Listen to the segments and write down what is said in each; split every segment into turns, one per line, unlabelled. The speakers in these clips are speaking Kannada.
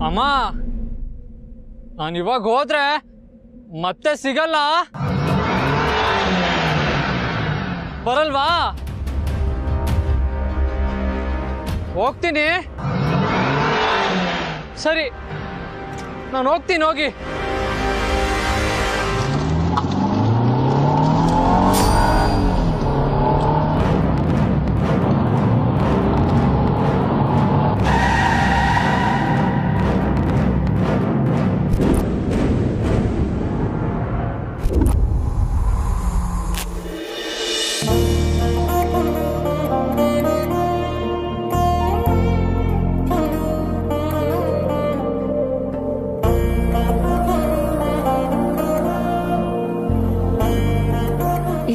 ಅಮ್ಮ, ನಾನು ಇವಾಗ ಹೋದ್ರೆ ಮತ್ತೆ ಸಿಗಲ್ಲ, ಬರಲ್ವಾ? ಹೋಗ್ತೀನಿ. ಸರಿ, ನಾನು ಹೋಗ್ತೀನಿ. ಹೋಗಿ.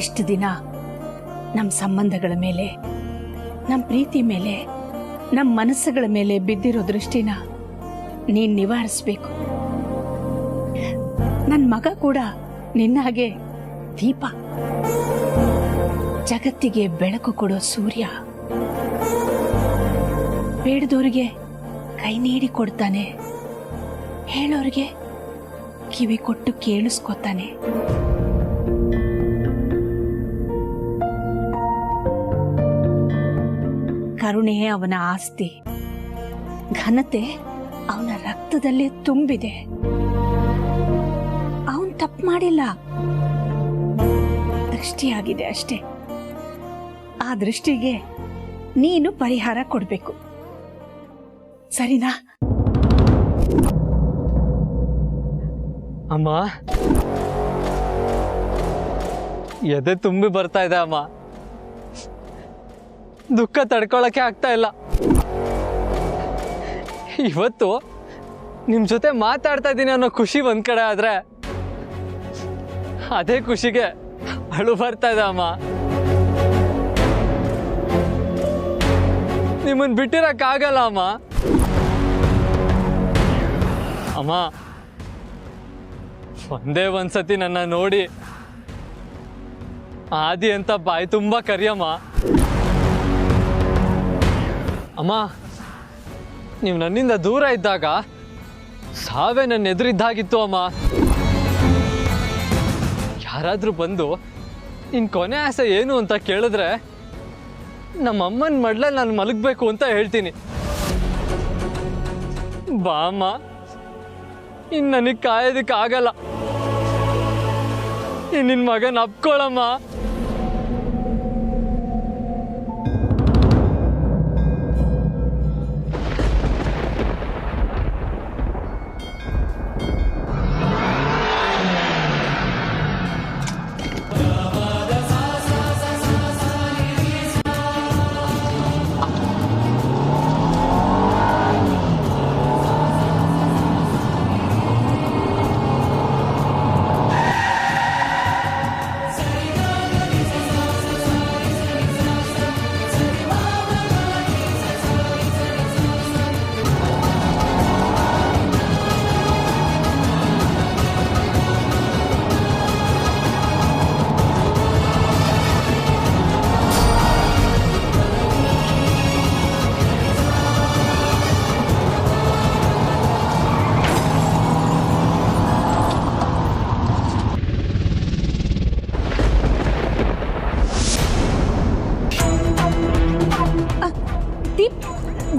ಇಷ್ಟು ದಿನ ನಮ್ಮ ಸಂಬಂಧಗಳ ಮೇಲೆ, ನಮ್ಮ ಪ್ರೀತಿ ಮೇಲೆ, ನಮ್ಮ ಮನಸ್ಸುಗಳ ಮೇಲೆ ಬಿದ್ದಿರೋ ದೃಷ್ಟಿನ ನೀನ್ ನಿವಾರಿಸ್ಬೇಕು. ನನ್ನ ಮಗ ಕೂಡ ನಿನ್ನ ಹಾಗೆ ದೀಪ, ಜಗತ್ತಿಗೆ ಬೆಳಕು ಕೊಡೋ ಸೂರ್ಯ. ಬೇಡದವ್ರಿಗೆ ಕೈ ನೀಡಿ ಕೊಡ್ತಾನೆ, ಹೇಳೋರಿಗೆ ಕಿವಿ ಕೊಟ್ಟು ಕೇಳಿಸ್ಕೊತಾನೆ. ಕರುಣೆಯೇ ಅವನ ಆಸ್ತಿ, ಘನತೆ ಅವನ ರಕ್ತದಲ್ಲಿ ತುಂಬಿದೆ. ಅವನ್ ತಪ್ಪು ಮಾಡಿಲ್ಲ, ದೃಷ್ಟಿಯಾಗಿದೆ ಅಷ್ಟೇ. ಆ ದೃಷ್ಟಿಗೆ ನೀನು ಪರಿಹಾರ ಕೊಡ್ಬೇಕು, ಸರಿನಾ?
ಅಮ್ಮ, ಎದೆ ತುಂಬಿ ಬರ್ತಾ ಇದೆ ಅಮ್ಮ. ದುಃಖ ತಡ್ಕೊಳಕ್ಕೆ ಆಗ್ತಾ ಇಲ್ಲ. ಇವತ್ತು ನಿಮ್ ಜೊತೆ ಮಾತಾಡ್ತಾ ಇದ್ದೀನಿ ಅನ್ನೋ ಖುಷಿ ಒಂದ್ ಕಡೆ ಆದ್ರೆ, ಅದೇ ಖುಷಿಗೆ ಅಳು ಬರ್ತಾ ಇದೆ ಅಮ್ಮ. ನಿಮ್ಮನ್ ಬಿಟ್ಟಿರಕ್ಕಾಗಲ್ಲ ಅಮ್ಮ. ಅಮ್ಮ, ಒಂದೇ ಒಂದ್ಸತಿ ನನ್ನ ನೋಡಿ ಆದಿ ಅಂತ ಬಾಯಿ ತುಂಬಾ ಕರಿಯಮ್ಮ. ಅಮ್ಮ, ನೀವು ನನ್ನಿಂದ ದೂರ ಇದ್ದಾಗ ಸಾವೇ ನನ್ನ ಎದುರಿದ್ದಾಗಿತ್ತು ಅಮ್ಮ. ಯಾರಾದ್ರೂ ಬಂದು ನಿನ್ ಕೊನೆ ಆಸೆ ಏನು ಅಂತ ಕೇಳಿದ್ರೆ ನಮ್ಮಮ್ಮನ ಮಡ್ಲಲ್ಲಿ ನಾನು ಮಲಗಬೇಕು ಅಂತ ಹೇಳ್ತೀನಿ. ಬಾ ಅಮ್ಮ, ಇನ್ನು ನನಗೆ ಕಾಯೋದಕ್ಕಾಗಲ್ಲ. ನಿನ್ನ ಮಗನ ಅಪ್ಕೊಳ್ಳಮ್ಮ.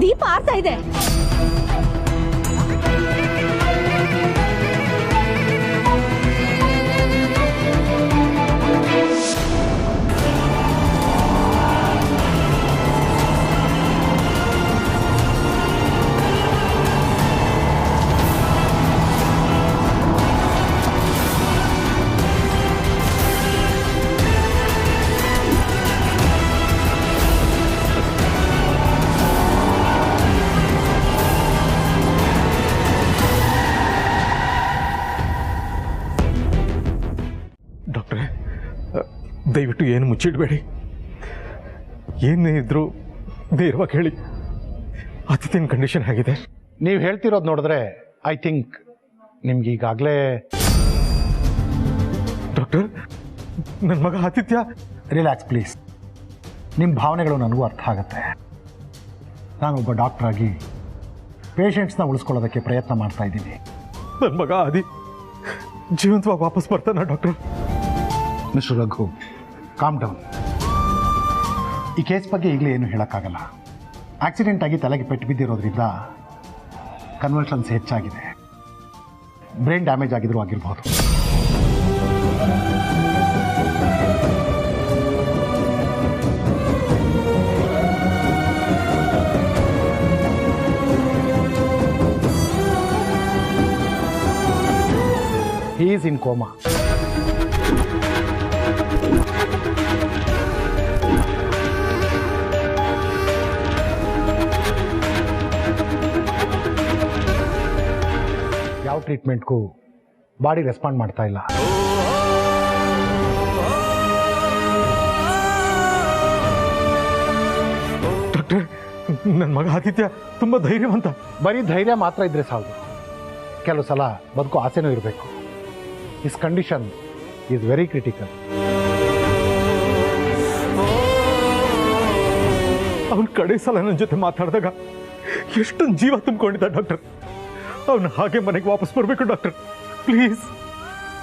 ದೀಪ ಆರ್ತಾ ಇದೆ.
ದಯವಿಟ್ಟು ಏನು ಮುಚ್ಚಿಡಬೇಡಿ. ಏನೇ ಇದ್ರು ನೇರವಾಗಿ ಹೇಳಿ. ಅತಿಥಿನ ಕಂಡೀಷನ್ ಆಗಿದೆ.
ನೀವು ಹೇಳ್ತಿರೋದು ನೋಡಿದ್ರೆ ಐ ಥಿಂಕ್ ನಿಮ್ಗೆ ಈಗಾಗಲೇ.
ಡಾಕ್ಟರ್, ನನ್ನ ಮಗ ಆದಿತ್ಯ.
Relax please. ನಿಮ್ಮ ಭಾವನೆಗಳು ನನಗೂ ಅರ್ಥ ಆಗುತ್ತೆ. ನಾನೊಬ್ಬ ಡಾಕ್ಟರ್ ಆಗಿ ಪೇಷಂಟ್ಸ್ನ ಉಳಿಸ್ಕೊಳ್ಳೋದಕ್ಕೆ ಪ್ರಯತ್ನ ಮಾಡ್ತಾ ಇದ್ದೀನಿ.
ನನ್ನ ಮಗ ಆದಿ ಜೀವಂತವಾಗಿ ವಾಪಸ್ ಬರ್ತಾನ doctor?
Mister Raghu, calm down. ಈ ಕೇಸ್ ಬಗ್ಗೆ ಈಗಲೇ ಏನು ಹೇಳೋಕ್ಕಾಗಲ್ಲ. ಆಕ್ಸಿಡೆಂಟ್ ಆಗಿ ತಲೆಗೆ ಪೆಟ್ಟು ಬಿದ್ದಿರೋದ್ರಿಂದ ಕನ್ವಲ್ಷನ್ಸ್ ಹೆಚ್ಚಾಗಿದೆ. ಬ್ರೈನ್ ಡ್ಯಾಮೇಜ್ ಆಗಿದ್ರೂ ಆಗಿರ್ಬೋದು. He is in coma. ಯಾವ ಟ್ರೀಟ್ಮೆಂಟ್ಗೂ ಬಾಡಿ ರೆಸ್ಪಾಂಡ್ ಮಾಡ್ತಾ ಇಲ್ಲ.
ಡಾಕ್ಟರ್, ನನ್ನ ಮಗ ಆದಿತ್ಯ ತುಂಬ ಧೈರ್ಯವಂತ.
ಬರೀ ಧೈರ್ಯ ಮಾತ್ರ ಇದ್ರೆ ಸಾಲದು, ಕೆಲವು ಸಲ ಬದುಕು ಆಸೆನೂ ಇರಬೇಕು. His condition is very critical.
ಅವನ ಕಡೆ ಸಲ ನನ್ನ ಜೊತೆ ಮಾತಾಡಿದಾಗ ಎಷ್ಟೊಂದು ಜೀವ ತುಂಬಿಕೊಂಡಿದ್ದ ಡಾಕ್ಟರ್. ಅವನು ಹಾಗೆ ಮನೆಗೆ ವಾಪಸ್ ಬರಬೇಕು ಡಾಕ್ಟರ್, ಪ್ಲೀಸ್.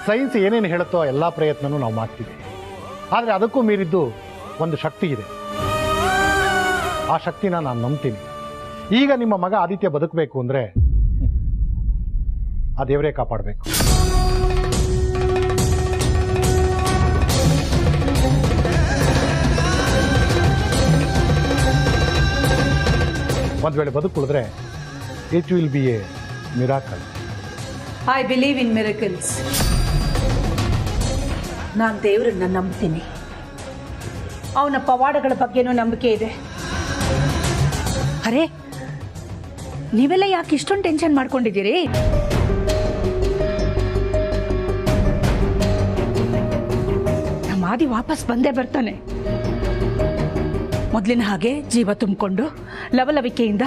ಸೈನ್ಸ್ ಏನೇನು ಹೇಳುತ್ತೋ ಎಲ್ಲ ಪ್ರಯತ್ನನೂ ನಾವು ಮಾಡ್ತೀವಿ. ಆದರೆ ಅದಕ್ಕೂ ಮೀರಿದ್ದು ಒಂದು ಶಕ್ತಿ ಇದೆ. ಆ ಶಕ್ತಿನ ನಾನು ನಂಬ್ತೀನಿ. ಈಗ ನಿಮ್ಮ ಮಗ ಆದಿತ್ಯ ಬದುಕಬೇಕು ಅಂದರೆ ಆ ದೇವರೇ ಕಾಪಾಡಬೇಕು. ಒಂದು ವೇಳೆ ಬದುಕುಳಿದ್ರೆ it will be a miracle.
I believe in miracles. ನಾನು ದೇವರನ್ನ ನಂಬ್ತೀನಿ. ಅವನ ಪವಾಡಗಳ ಬಗ್ಗೆನೂ ನಂಬಿಕೆ ಇದೆ. ಅರೆ, ನೀವೆಲ್ಲ ಯಾಕೆ ಇಷ್ಟೊಂದು ಟೆನ್ಷನ್ ಮಾಡ್ಕೊಂಡಿದ್ದೀರಿ? ನಮ್ಮ ಆದಿ ವಾಪಸ್ ಬಂದೇ ಬರ್ತಾನೆ. ಮೊದಲಿನ ಹಾಗೆ ಜೀವ ತುಂಬಿಕೊಂಡು ಲವಲವಿಕೆಯಿಂದ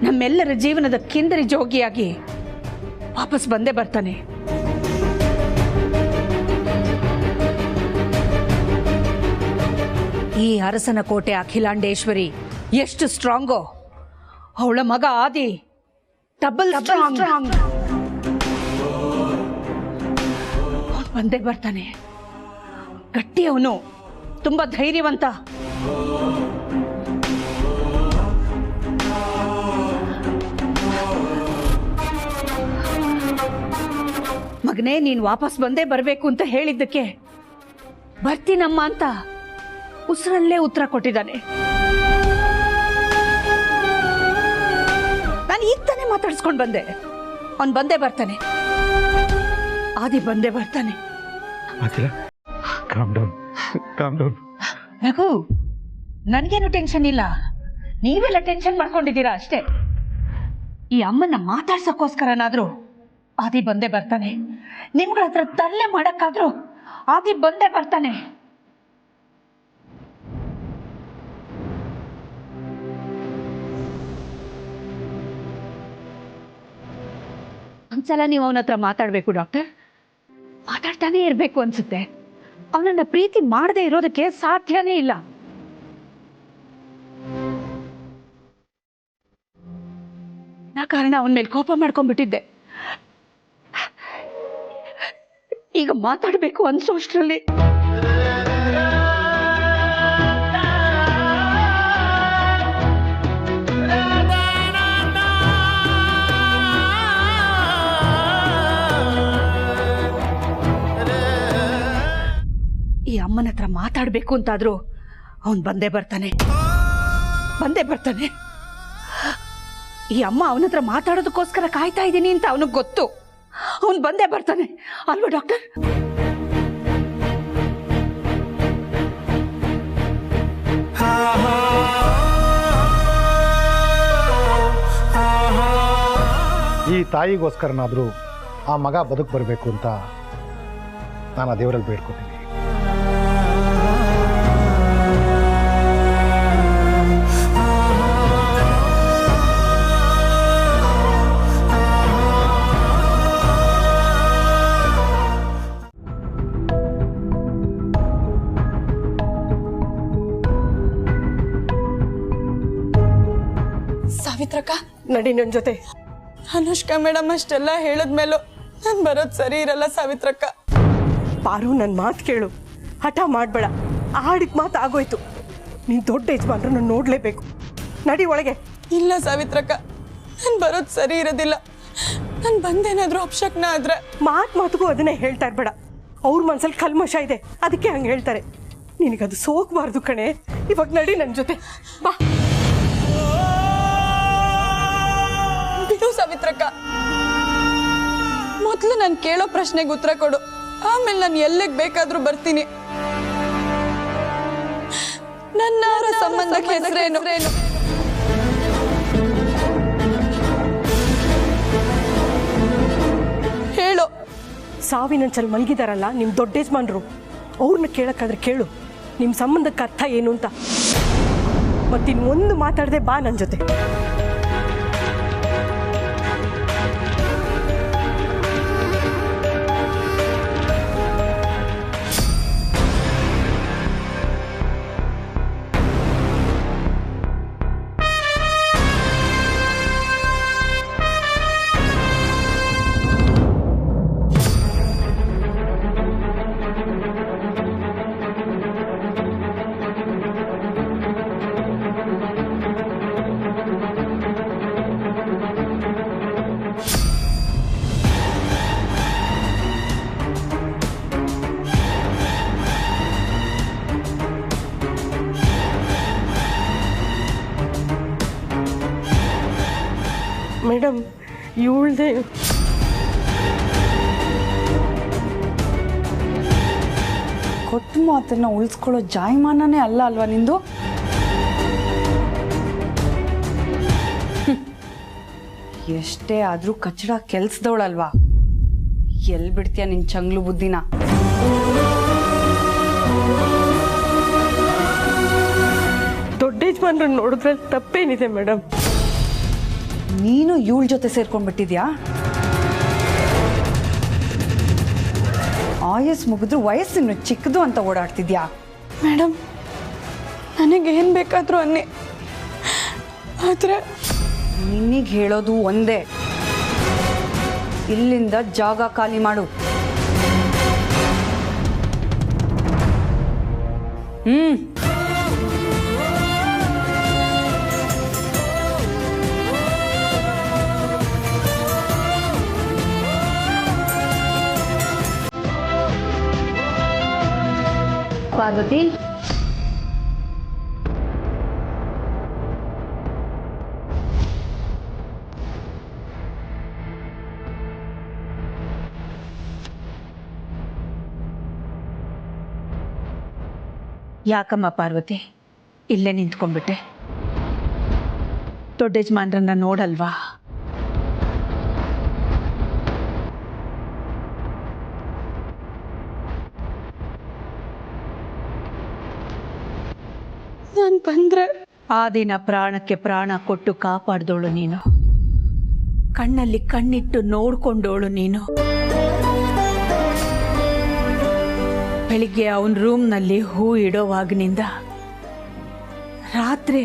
ನಮ್ಮೆಲ್ಲರ ಜೀವನದ ಕಿಂದರಿ ಜೋಗಿಯಾಗಿ ವಾಪಸ್ ಬಂದೇ ಬರ್ತಾನೆ. ಈ ಅರಸನ ಕೋಟೆ ಅಖಿಲಾಂಡೇಶ್ವರಿ ಎಷ್ಟು ಸ್ಟ್ರಾಂಗೋ, ಅವಳ ಮಗ ಆದಿ ಡಬಲ್ ಸ್ಟ್ರಾಂಗ್. ಬಂದೇ ಬರ್ತಾನೆ. ಗಟ್ಟಿ, ಅವನು ತುಂಬಾ ಧೈರ್ಯವಂತ. ಮಗನೇ, ನೀನು ವಾಪಸ್ ಬಂದೇ ಬರಬೇಕು ಅಂತ ಹೇಳಿದ್ದಕ್ಕೆ ಬರ್ತೀನಮ್ಮ ಅಂತ ಉಸಿರಲ್ಲೇ ಉತ್ತರ ಕೊಟ್ಟಿದ್ದಾನೆ. ನಾನು ಈಗ ತಾನೇ ಮಾತಾಡ್ಸ್ಕೊಂಡು ಬಂದೆ. ಅವನು ಬಂದೇ ಬರ್ತಾನೆ. ಆದಿ ಬಂದೇ ಬರ್ತಾನೆ.
Calm down, calm down.
Raghu, ನನಗೇನು ಟೆನ್ಷನ್ ಇಲ್ಲ. ನೀವೆಲ್ಲ ಟೆನ್ಷನ್ ಮಾಡ್ಕೊಂಡಿದ್ದೀರಾ ಅಷ್ಟೇ. ಈ ಅಮ್ಮನ ಮಾತಾಡ್ಸೋಕ್ಕೋಸ್ಕರನಾದ್ರೂ ಆದಿ ಬಂದೇ ಬರ್ತಾನೆ. ನಿಮ್ಗಳ ಹತ್ರ ತರಲೆ ಮಾಡಕ್ಕಾದ್ರೂ ಆದಿ ಬಂದೇ ಬರ್ತಾನೆ. ಒಂದ್ಸಲ ನೀವು ಅವನ ಹತ್ರ ಮಾತಾಡ್ಬೇಕು ಡಾಕ್ಟರ್. ಮಾತಾಡ್ತಾನೆ ಇರ್ಬೇಕು ಅನ್ಸುತ್ತೆ. ಅವನನ್ನ ಪ್ರೀತಿ ಮಾಡದೇ ಇರೋದಕ್ಕೆ ಸಾಧ್ಯನೇ ಇಲ್ಲ. ನಾ ಕಾರಣ ಅವನ ಮೇಲೆ ಕೋಪ ಮಾಡ್ಕೊಂಡ್ಬಿಟ್ಟಿದ್ದೆ. ಈಗ ಮಾತಾಡ್ಬೇಕು ಅನ್ಸೋಷ್ಟ್ರಲ್ಲಿ ಈ ಅಮ್ಮನ ಹತ್ರ ಮಾತಾಡ್ಬೇಕು ಅಂತಾದ್ರೂ ಅವನ್ ಬಂದೇ ಬರ್ತಾನೆ. ಈ ಅಮ್ಮ ಅವನ ಹತ್ರ ಮಾತಾಡೋದಕ್ಕೋಸ್ಕರ ಕಾಯ್ತಾ ಇದ್ದೀನಿ ಅಂತ ಅವನಿಗೆ ಗೊತ್ತು. ಅವನು ಬಂದೇ ಬರ್ತಾನೆ ಅಲ್ವಾ ಡಾಕ್ಟರ್?
ಈ ತಾಯಿಗೋಸ್ಕರನಾದರೂ ಆ ಮಗ ಬದುಕು ಬರಬೇಕು ಅಂತ ನಾನು ಆ ದೇವರಲ್ಲಿ ಬೇಡ್ಕೊತೀನಿ.
ಸಾವಿತ್ರಕ್ಕ,
ನಡಿ ನನ್ನ ಜೊತೆ.
ಅನುಷ್ಕಾ ಮೇಡಮ್ ಅಷ್ಟೆಲ್ಲ ಹೇಳಿದ್ಮೇಲೂ ನಾನು ಬರೋದು ಸರಿ ಇರಲ್ಲ ಸಾವಿತ್ರಕ್ಕ.
ಪಾರು, ನನ್ನ ಮಾತು ಕೇಳು, ಹಠ ಮಾಡಬೇಡ. ಆಡಿದ ಮಾತು ಆಗೋಯ್ತು. ನೀನು ದೊಡ್ಡ ಯಜಮಾನ್ರನ್ನ ನೋಡಲೇಬೇಕು. ನಡಿ ಒಳಗೆ.
ಇಲ್ಲ ಸಾವಿತ್ರಕ್ಕ, ನಾನು ಬರೋದು ಸರಿ ಇರೋದಿಲ್ಲ. ನಾನು ಬಂದೇನಾದರೂ ಅಪಶಕ್ನ ಆದರೆ.
ಮಾತಿಗೂ ಅದನ್ನೇ ಹೇಳ್ತಾ ಇರಬೇಡ. ಅವ್ರ ಮನಸ್ಸಲ್ಲಿ ಕಲ್ಮಶ ಇದೆ, ಅದಕ್ಕೆ ಹಂಗೆ ಹೇಳ್ತಾರೆ. ನಿನಗದು ಸೋಕಬಾರ್ದು ಕಣೆ. ಇವಾಗ ನಡಿ ನನ್ನ ಜೊತೆ ಬಾ.
ಬಿಡು ಸಾವಿತ್ರಕ್ಕ, ಮೊದಲು ನಾನು ಕೇಳೋ ಪ್ರಶ್ನೆಗೆ ಉತ್ತರ ಕೊಡು. ಆಮೇಲೆ ನಾನು ಎಲ್ಲಿಗೆ ಬೇಕಾದರೂ ಬರ್ತೀನಿ. ನನ್ನ ಅವರ ಸಂಬಂಧಕ್ಕೆ ಹೆಸರೇನು? ಹೇಳು.
ಸಾವಿನಂಚಲ್ಲಿ ಮಲಗಿದಾರಲ್ಲ ನಿಮ್ಮ ದೊಡ್ಡ ಯಜಮಾನ್ರು, ಅವ್ರನ್ನ ಕೇಳಕ್ಕಾದ್ರೆ ಕೇಳು, ನಿಮ್ಮ ಸಂಬಂಧಕ್ಕೆ ಅರ್ಥ ಏನು ಅಂತ. ಮತ್ತಿನ್ನು ಒಂದು ಮಾತಾಡದೆ ಬಾ ನನ್ನ ಜೊತೆ. ಮೇಡಮ್, ಇವಳ್ದೆ
ಕೊಟ್ಟ ಮಾತನ್ನ ಉಳಿಸ್ಕೊಳ್ಳೋ ಜಾಯಮಾನನೇ ಅಲ್ಲ ಅಲ್ವಾ ನಿಂದು? ಎಷ್ಟೇ ಆದ್ರೂ ಕಚ್ಚಡ ಕೆಲ್ಸದವಳಲ್ವಾ? ಎಲ್ಲಿ ಬಿಡ್ತೀಯ ನಿನ್ ಚಂಗ್ಲು ಬುದ್ಧಿನ?
ದೊಡ್ಡ ಯಜಮಾನ್ರನ್ನ ನೋಡಿದ್ರಲ್ಲಿ ತಪ್ಪೇನಿದೆ ಮೇಡಮ್?
ನೀನು ಇವಳ ಜೊತೆ ಸೇರ್ಕೊಂಡ್ಬಿಟ್ಟಿದ್ಯಾ? ಆಯಸ್ ಮುಗಿದ್ರು ವಯಸ್ಸಿನ್ನು ಚಿಕ್ಕದು ಅಂತ ಓಡಾಡ್ತಿದ್ಯಾ? ಮೇಡಮ್, ನನಗೇನು ಬೇಕಾದರೂ ಅನ್ನಿ, ಆದರೆ ನಿನಗೆ ಹೇಳೋದು ಒಂದೇ, ಇಲ್ಲಿಂದ ಜಾಗ ಖಾಲಿ ಮಾಡು.
ಪಾರ್ವತಿ, ಯಾಕಮ್ಮ ಪಾರ್ವತಿ ಇಲ್ಲೇ ನಿಂತ್ಕೊಂಡ್ಬಿಟ್ಟೆ? ದೊಡ್ಡ ಯಜಮಾನ್ರನ್ನ ನೋಡಲ್ವಾ?
ನಾನು ಬಂದ್ರೆ
ಆ ದಿನ ಪ್ರಾಣಕ್ಕೆ ಪ್ರಾಣ ಕೊಟ್ಟು ಕಾಪಾಡ್ದೋಳು ನೀನು, ಕಣ್ಣಲ್ಲಿ ಕಣ್ಣಿಟ್ಟು ನೋಡ್ಕೊಂಡೋಳು ನೀನು. ಬೆಳಿಗ್ಗೆ ಅವನ ರೂಮ್ನಲ್ಲಿ ಹೂ ಇಡೋವಾಗಿನಿಂದ ರಾತ್ರಿ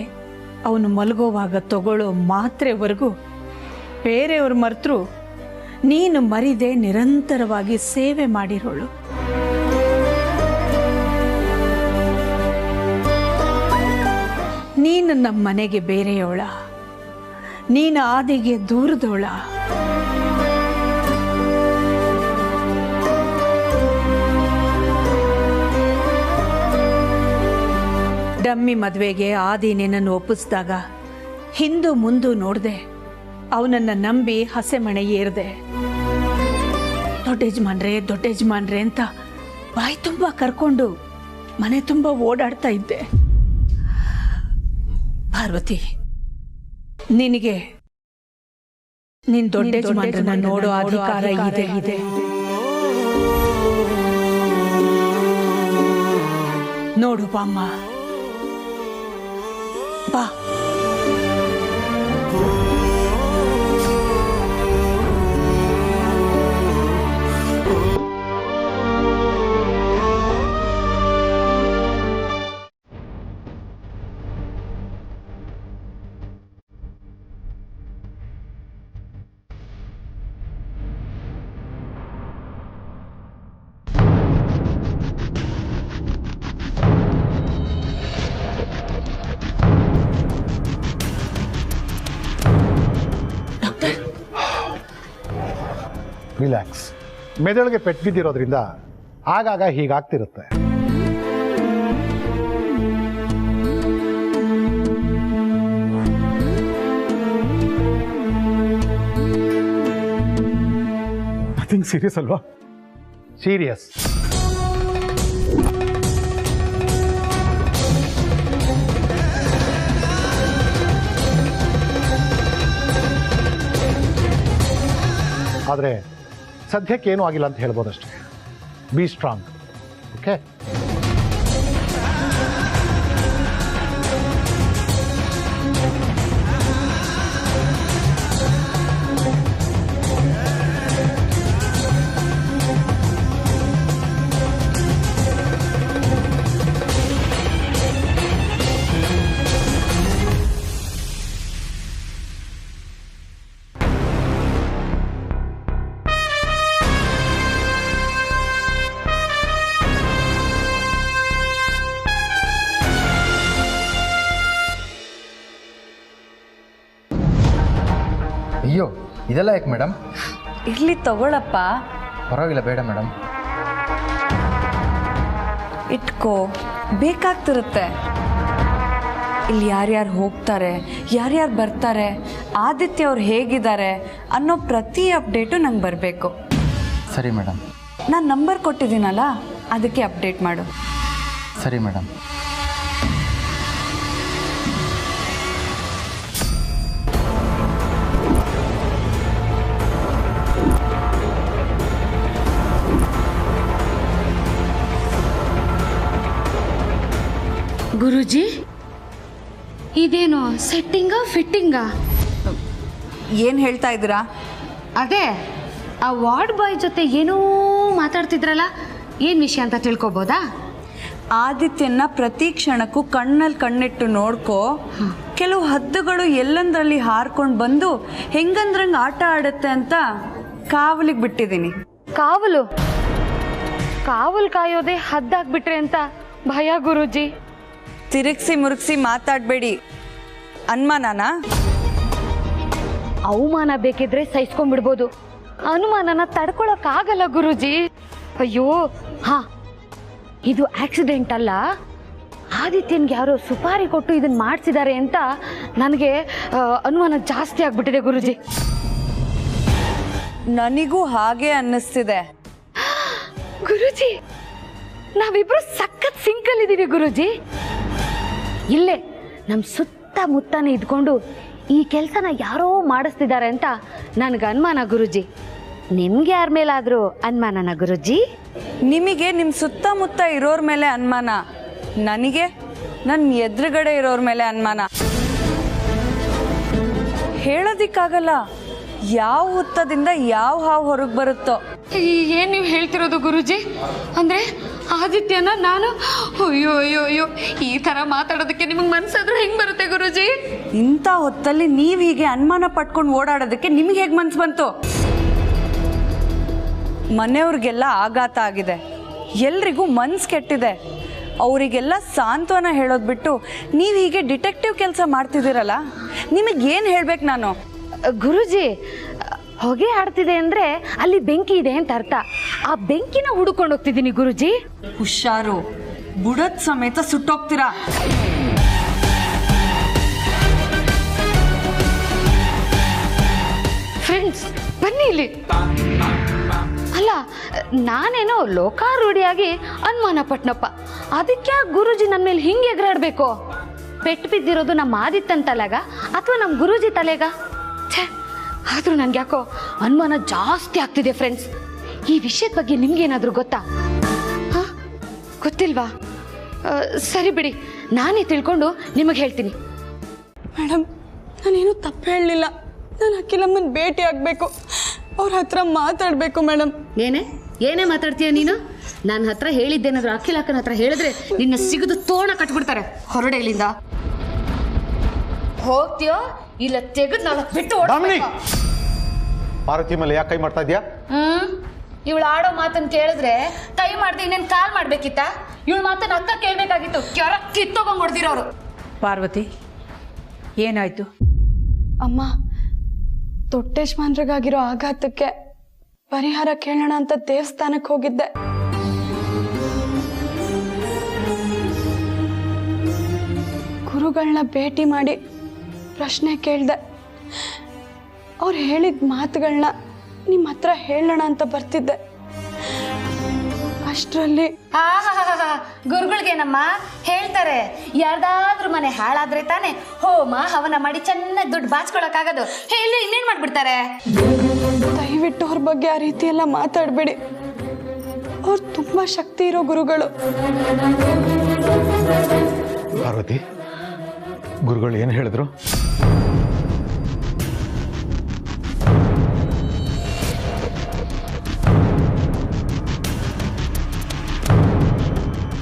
ಅವನು ಮಲಗೋವಾಗ ತಗೊಳ್ಳೋ ಮಾತ್ರೆವರೆಗೂ ಬೇರೆಯವ್ರು ಮರೆತರು ನೀನು ಮರಿದೆ ನಿರಂತರವಾಗಿ ಸೇವೆ ಮಾಡಿರೋಳು. ನೀನು ನಮ್ಮ ಮನೆಗೆ ಬೇರೆಯವಳ, ನೀನು ಆದಿಗೆ ದೂರದವಳ. ಡಮ್ಮಿ ಮದುವೆಗೆ ಆದಿ ನಿನ್ನನ್ನು ಒಪ್ಪಿಸಿದಾಗ ಹಿಂದು ಮುಂದು ನೋಡ್ದೆ, ಅವನನ್ನ ನಂಬಿ ಹಸೆಮಣೆ ಏರ್ದೆ. ದೊಡ್ಡ ಯಜಮಾನ್ರೆ ಅಂತ ಬಾಯಿ ತುಂಬ ಕರ್ಕೊಂಡು ಮನೆ ತುಂಬ ಓಡಾಡ್ತಾ ಇದ್ದೆ. ಪಾರ್ವತಿ, ನಿನಗೆ ನಿನ್ ದೊಡ್ಡ ಯಜಮಾನ್ರನ್ನ ನೋಡೋ ಅಧಿಕಾರ ಇದೆ. ನೋಡು ಬಾಮ್ಮ, ಬಾ.
ರಿಲ್ಯಾಕ್ಸ್. ಮೆದುಳಿಗೆ ಪೆಟ್ಟು ಬಿದ್ದಿರೋದ್ರಿಂದ ಆಗಾಗ ಹೀಗಾಗ್ತಿರುತ್ತೆ.
ನಥಿಂಗ್ ಸೀರಿಯಸ್ ಅಲ್ವಾ?
ಸೀರಿಯಸ್. ಆದರೆ ಸದ್ಯಕ್ಕೆ ಏನೂ ಆಗಿಲ್ಲ ಅಂತ ಹೇಳ್ಬೋದಷ್ಟೇ. Be strong. ಓಕೆ?
ಅಯ್ಯೋ, ಇದೆಲ್ಲ ಯಾಕೆ ಮೇಡಮ್?
ಇಲ್ಲಿ ತಗೊಳಪ್ಪ.
ಪರವಾಗಿಲ್ಲ, ಬೇಡ ಮೇಡಮ್.
ಇಟ್ಕೋ, ಬೇಕಾಗ್ತಿರುತ್ತೆ. ಇಲ್ಲಿ ಯಾರ್ಯಾರು ಹೋಗ್ತಾರೆ, ಯಾರ್ಯಾರು ಬರ್ತಾರೆ, ಆದಿತ್ಯ ಅವ್ರು ಹೇಗಿದ್ದಾರೆ ಅನ್ನೋ ಪ್ರತಿ ಅಪ್ಡೇಟು ನಂಗೆ ಬರಬೇಕು.
ಸರಿ ಮೇಡಮ್.
ನಾನು ನಂಬರ್ ಕೊಟ್ಟಿದ್ದೀನಲ್ಲ, ಅದಕ್ಕೆ ಅಪ್ಡೇಟ್ ಮಾಡು.
ಸರಿ ಮೇಡಮ್.
ಗುರುಜಿ, ಇದೇನು ಸೆಟ್ಟಿಂಗಾ ಫಿಟ್ಟಿಂಗಾ?
ಏನು ಹೇಳ್ತಾ ಇದ್ದೀರಾ?
ಅದೇ ಆ ವಾರ್ಡ್ ಬಾಯ್ ಜೊತೆ ಏನೋ ಮಾತಾಡ್ತಿದ್ರಲ್ಲ, ಏನು ವಿಷಯ ಅಂತ ತಿಳ್ಕೊಬೋದಾ?
ಆದಿತ್ಯನ ಪ್ರತಿ ಕ್ಷಣಕ್ಕೂ ಕಣ್ಣಲ್ಲಿ ಕಣ್ಣಿಟ್ಟು ನೋಡ್ಕೋ. ಕೆಲವು ಹದ್ದುಗಳು ಎಲ್ಲಂದ್ರಲ್ಲಿ ಹಾರ್ಕೊಂಡು ಬಂದು ಹೆಂಗಂದ್ರಂಗೆ ಆಟ ಆಡುತ್ತೆ ಅಂತ ಕಾವಲಿಗೆ ಬಿಟ್ಟಿದ್ದೀನಿ.
ಕಾವಲು ಕಾಯೋದೇ ಹದ್ದಾಗ್ಬಿಟ್ರೆ ಅಂತ ಭಯ ಗುರುಜಿ.
ತಿರುಗಿಸಿ ಮುರುಗಿಸಿ ಮಾತಾಡಬೇಡಿ. ಅನುಮಾನನಾ?
ಅವಮಾನ ಬೇಕಿದ್ರೆ ಸಹಿಸ್ಕೊಂಡ್ಬಿಡ್ಬೋದು, ಅನುಮಾನನ ತಡ್ಕೊಳಕ್ಕಾಗಲ್ಲ ಗುರುಜಿ. ಅಯ್ಯೋ, ಹಾ, ಇದು ಆಕ್ಸಿಡೆಂಟ್ ಅಲ್ಲ. ಆದಿತ್ಯನ್ಗೆ ಯಾರೋ ಸುಪಾರಿ ಕೊಟ್ಟು ಇದನ್ನ ಮಾಡಿಸಿದ್ದಾರೆ ಅಂತ ನನಗೆ ಅನುಮಾನ ಜಾಸ್ತಿ ಆಗ್ಬಿಟ್ಟಿದೆ ಗುರುಜಿ.
ನನಗೂ ಹಾಗೆ ಅನ್ನಿಸ್ತಿದೆ.
ಗುರುಜಿ, ನಾವಿಬ್ರು ಸಖತ್ ಸಿಂಕಲ್ಲಿದ್ದೀವಿ ಗುರುಜಿ. ಇಲ್ಲೇ ನಮ್ಮ ಸುತ್ತಮುತ್ತನೇ ಇದ್ಕೊಂಡು ಈ ಕೆಲಸನ ಯಾರೋ ಮಾಡಿಸ್ತಿದ್ದಾರೆ ಅಂತ ನನಗೆ ಅನುಮಾನ ಗುರುಜಿ. ನಿಮ್ಗೆ ಯಾರ ಮೇಲಾದರೂ ಅನುಮಾನನ ಗುರುಜಿ?
ನಿಮಗೆ ನಿಮ್ಮ ಸುತ್ತಮುತ್ತ ಇರೋರ ಮೇಲೆ ಅನುಮಾನ, ನನಗೆ ನನ್ನ ಎದುರುಗಡೆ ಇರೋರ ಮೇಲೆ ಅನುಮಾನ. ಹೇಳೋದಿಕ್ಕಾಗಲ್ಲ ಯಾವ ಹುತ್ತದಿಂದ ಯಾವ ಹಾವು ಹೊರಗೆ ಬರುತ್ತೋ.
ಏನು ನೀವು ಹೇಳ್ತಿರೋದು ಗುರುಜಿ? ಅಂದರೆ ಆದಿತ್ಯನ ನಾನು ಅಯ್ಯೋ ಅಯ್ಯೋ ಅಯ್ಯೋ ಈ ಥರ ಮಾತಾಡೋದಕ್ಕೆ ನಿಮಗೆ ಮನ್ಸಾದ್ರೂ ಹೆಂಗೆ ಬರುತ್ತೆ ಗುರುಜಿ?
ಇಂಥ ಹೊತ್ತಲ್ಲಿ ನೀವು ಹೀಗೆ ಅನುಮಾನ ಪಟ್ಕೊಂಡು ಓಡಾಡೋದಕ್ಕೆ ನಿಮ್ಗೆ ಹೇಗೆ ಮನ್ಸು ಬಂತು? ಮನೆಯವ್ರಿಗೆಲ್ಲ ಆಘಾತ ಆಗಿದೆ, ಎಲ್ರಿಗೂ ಮನ್ಸು ಕೆಟ್ಟಿದೆ. ಅವರಿಗೆಲ್ಲ ಸಾಂತ್ವನ ಹೇಳೋದು ಬಿಟ್ಟು ನೀವು ಹೀಗೆ ಡಿಟೆಕ್ಟಿವ್ ಕೆಲಸ ಮಾಡ್ತಿದ್ದೀರಲ್ಲ, ನಿಮಗೇನು ಹೇಳ್ಬೇಕು ನಾನು?
ಗುರುಜಿ, ಹೊಗೆ ಆಡ್ತಿದೆ ಅಂದರೆ ಅಲ್ಲಿ ಬೆಂಕಿ ಇದೆ ಅಂತ ಅರ್ಥ. ಆ ಬೆಂಕಿನ ಹುಡುಕೊಂಡು ಹೋಗ್ತಿದ್ದೀನಿ ಗುರುಜಿ.
ಹುಷಾರು, ಬುಡದ್ ಸಮೇತ ಸುಟ್ಟೋಗ್ತೀರಾ.
ಫ್ರೆಂಡ್ಸ್, ಬನ್ನಿ ಇಲ್ಲಿ. ಅಲ್ಲ, ನಾನೇನೋ ಲೋಕಾರೂಢಿಯಾಗಿ ಅನುಮಾನ ಪಟ್ನಪ್ಪ, ಅದಕ್ಕೆ ಗುರುಜಿ ನನ್ನ ಮೇಲೆ ಹಿಂಗೆ ಎಗರಾಡಬೇಕು? ಪೆಟ್ಟು ಬಿದ್ದಿರೋದು ನಮ್ಮ ಆದಿತ್ಯನ ತಲೆಗ ಅಥವಾ ನಮ್ಮ ಗುರುಜಿ ತಲೆಗ? ಛೇ, ಆದರೂ ನನಗೆ ಯಾಕೋ ಅನುಮಾನ ಜಾಸ್ತಿ ಆಗ್ತಿದೆ ಫ್ರೆಂಡ್ಸ್. ಈ ವಿಷಯದ ಬಗ್ಗೆ ನಿಮ್ಗೇನಾದರೂ ಗೊತ್ತಾ? ಹಾಂ, ಗೊತ್ತಿಲ್ವಾ? ಸರಿ ಬಿಡಿ, ನಾನೇ ತಿಳ್ಕೊಂಡು ನಿಮಗೆ ಹೇಳ್ತೀನಿ.
ಮೇಡಮ್, ನಾನೇನು ತಪ್ಪು ಹೇಳಲಿಲ್ಲ. ನಾನು ಅಖಿಲಮ್ಮನ ಭೇಟಿ ಆಗಬೇಕು, ಅವ್ರ ಹತ್ರ ಮಾತಾಡಬೇಕು ಮೇಡಮ್.
ಏನೇ ಮಾತಾಡ್ತೀಯ ನೀನು? ನನ್ನ ಹತ್ರ ಹೇಳಿದ್ದೇನಾದ್ರು ಅಖಿಲ ಅಕ್ಕನ ಹತ್ರ ಹೇಳಿದ್ರೆ ನಿನ್ನ ಸಿಗದು ತೋಣ ಕಟ್ಬಿಡ್ತಾರೆ. ಹೊರಡೆ ಇಲ್ಲಿಂದ. ಹೋಗ್ತೀಯೋ ಇಲ್ಲ ತೆಗೆದು ನಾನು ಬಿಟ್ಟು
ಪಾರ್ವತಿ ಮೇಲೆ ಯಾಕೆ ಕೈ ಮಾಡ್ತಾ ಇದೆಯಾ?
ಇವಳು ಆಡೋ ಮಾತನ್ನು ಕೇಳಿದ್ರೆ ಕೈ ಮಾಡ್ದೆ ಇನ್ನೇನು ಕಾಲ್ ಮಾಡ್ಬೇಕಿತ್ತ? ಇವಳು ಮಾತನ್ನ ಅಕ್ಕ ಕೇಳ್ಬೇಕಾಗಿತ್ತು. ಕೆರ ಕಿತ್ತೋಗಂಗ್ ಹೊಡೆದಿರೋರು.
ಪಾರ್ವತಿ, ಏನಾಯ್ತು?
ಅಮ್ಮ, ದೊಡ್ಡೇಶ್ಮಾನ್ರಿಗಾಗಿರೋ ಆಘಾತಕ್ಕೆ
ಪರಿಹಾರ ಕೇಳೋಣ ಅಂತ ದೇವಸ್ಥಾನಕ್ಕೆ ಹೋಗಿದ್ದೆ. ಗುರುಗಳನ್ನ ಭೇಟಿ ಮಾಡಿ ಪ್ರಶ್ನೆ ಕೇಳಿದೆ. ಅವ್ರು ಹೇಳಿದ ಮಾತುಗಳನ್ನ ನಿಮ್ಮ ಹತ್ರ ಹೇಳೋಣ ಅಂತ ಬರ್ತಿದ್ದೆ. ಅಷ್ಟರಲ್ಲಿ
ಗುರುಗಳಿಗೇನಮ್ಮ ಹೇಳ್ತಾರೆ, ಯಾರ್ದಾದ್ರೂ ಮನೆ ಹಾಳಾದ್ರೆ ತಾನೆ ಹೋಮ ಹವನ ಮಾಡಿ ಚೆನ್ನಾಗಿ ದುಡ್ಡು ಬಾಚ್ಕೊಳಕ್ಕಾಗೋದು. ಹೇಳಿ ಇನ್ನೇನ್ ಮಾಡ್ಬಿಡ್ತಾರೆ.
ದಯವಿಟ್ಟು ಅವ್ರ ಬಗ್ಗೆ ಆ ರೀತಿ ಎಲ್ಲ ಮಾತಾಡಬೇಡಿ. ಅವ್ರು ತುಂಬಾ ಶಕ್ತಿ ಇರೋ ಗುರುಗಳು.
ಪಾರ್ವತಿ, ಗುರುಗಳು ಏನು ಹೇಳಿದ್ರು?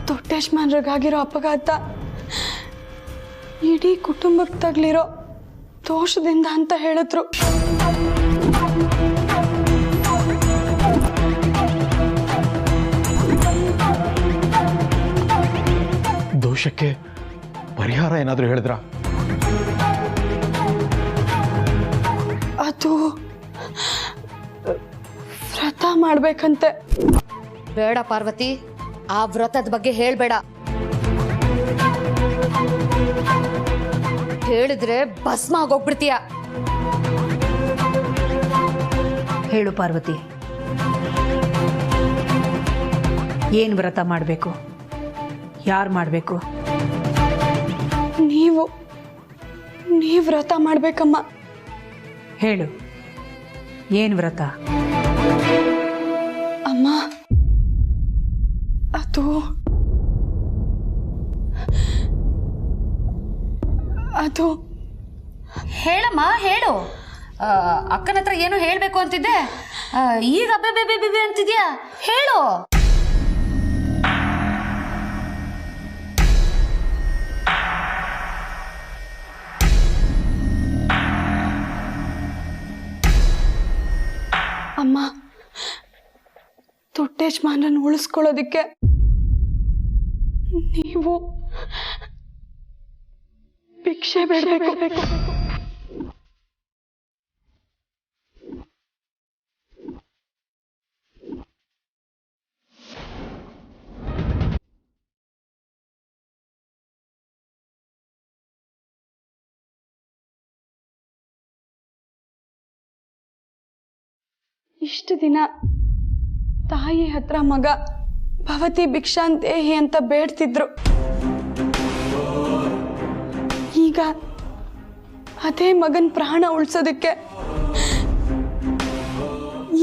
ದೊಡ್ಡೇಶ್ಮಾನ್ರಿಗಾಗಿರೋ ಅಪಘಾತ ಇಡೀ ಕುಟುಂಬಕ್ಕೆ ತಗ್ಲಿರೋ ದೋಷದಿಂದ ಅಂತ ಹೇಳಿದ್ರು.
ದೋಷಕ್ಕೆ ಪರಿಹಾರ ಏನಾದರೂ ಹೇಳಿದ್ರಾ?
ಅದು ವ್ರತ ಮಾಡ್ಬೇಕಂತೆ.
ಬೇಡ ಪಾರ್ವತಿ, ಆ ವ್ರತದ ಬಗ್ಗೆ ಹೇಳ್ಬೇಡ. ಹೇಳಿದ್ರೆ ಭಸ್ಮ ಆಗೋಗ್ಬಿಡ್ತೀಯ.
ಹೇಳು ಪಾರ್ವತಿ, ಏನು ವ್ರತ ಮಾಡಬೇಕು? ಯಾರು ಮಾಡಬೇಕು?
ನೀವು ವ್ರತ ಮಾಡ್ಬೇಕಮ್ಮ.
ಹೇಳು, ಏನು ವ್ರತ?
ಅಮ್ಮ, ಅದು
ಹೇಳಮ್ಮ, ಹೇಳು. ಅಕ್ಕನ ಹತ್ರ ಏನು ಹೇಳ್ಬೇಕು ಅಂತಿದ್ದೆ, ಈಗ ಬೇಬೆ ಅಂತಿದ್ಯಾ? ಹೇಳು.
ಅಮ್ಮ, ದೊಡ್ಡೇಶ್ಮಾನನ್ನು ಉಳಿಸ್ಕೊಳ್ಳೋದಿಕ್ಕೆ ನೀವು ಭಿಕ್ಷೆ ಬೇಡಬೇಕು. ಇಷ್ಟು ದಿನ ತಾಯಿ ಹತ್ರ ಮಗ ಭವತಿ ಭಿಕ್ಷಾನ್ ದೇಹಿ ಅಂತ ಬೇಡ್ತಿದ್ರು. ಈಗ ಅದೇ ಮಗನ್ ಪ್ರಾಣ ಉಳಿಸೋದಕ್ಕೆ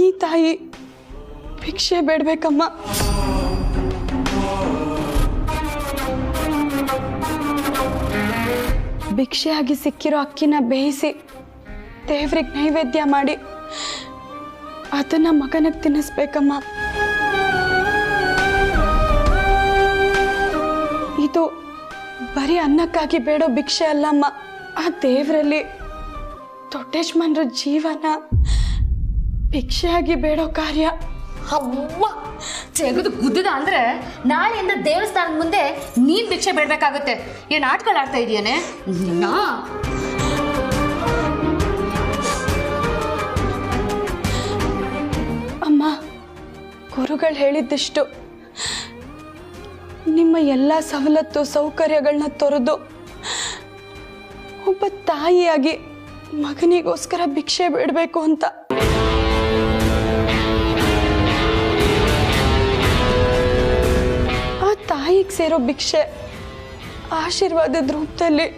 ಈ ತಾಯಿ ಭಿಕ್ಷೆ ಬೇಡ್ಬೇಕಮ್ಮ. ಭಿಕ್ಷೆಯಾಗಿ ಸಿಕ್ಕಿರೋ ಅಕ್ಕಿನ ಬೇಯಿಸಿ ದೇವ್ರಿಗೆ ನೈವೇದ್ಯ ಮಾಡಿ ಅದನ್ನ ಮಗನಿಗೆ ತಿನ್ನಿಸ್ಬೇಕಮ್ಮ. ಇದು ಬರೀ ಅನ್ನಕ್ಕಾಗಿ ಬೇಡೋ ಭಿಕ್ಷೆ ಅಲ್ಲಮ್ಮ. ಆ ದೇವರಲ್ಲಿ ದೊಡ್ಡೇಶ್ಮಾನ್ರ ಜೀವನ ಭಿಕ್ಷೆಯಾಗಿ ಬೇಡೋ ಕಾರ್ಯ.
ಅವ್ವ, ತೆಗೆದು ಗುದ್ದದ ಅಂದ್ರೆ ನಾಳೆಯಿಂದ ದೇವಸ್ಥಾನದ ಮುಂದೆ ನೀನ್ ಭಿಕ್ಷೆ ಬೇಡ್ಬೇಕಾಗುತ್ತೆ. ಏನ್ ಆಟಗಳಾಡ್ತಾ ಇದೆಯೇನೆ?
ಅಮ್ಮ, ಗುರುಗಳು ಹೇಳಿದ್ದಿಷ್ಟು, ನಿಮ್ಮ ಎಲ್ಲ ಸವಲತ್ತು ಸೌಕರ್ಯಗಳನ್ನ ತೊರೆದು ಒಬ್ಬ ತಾಯಿಯಾಗಿ ಮಗನಿಗೋಸ್ಕರ ಭಿಕ್ಷೆ ಬೇಡಬೇಕು ಅಂತ. ಆ ತಾಯಿಗೆ ಸೇರೋ ಭಿಕ್ಷೆ ಆಶೀರ್ವಾದದ ರೂಪದಲ್ಲಿ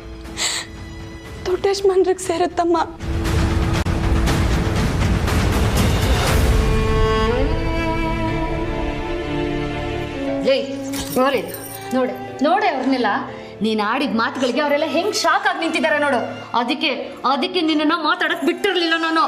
ದೊಡ್ಡೇಶ್ಮಾನ್ರಿಗೆ ಸೇರುತ್ತಮ್ಮ.
ನೋಡೆ ಅವ್ರನ್ನೆಲ್ಲ, ನೀನ್ ಆಡಿದ ಮಾತುಗಳಿಗೆ ಅವರೆಲ್ಲ ಹೆಂಗ್ ಶಾಕ್ ಆಗಿ ನಿಂತಿದ್ದಾರೆ ನೋಡು. ಅದಕ್ಕೆ ನಿನ್ನ ಮಾತಾಡಕ್ ಬಿಟ್ಟಿರ್ಲಿಲ್ಲ ನಾನು.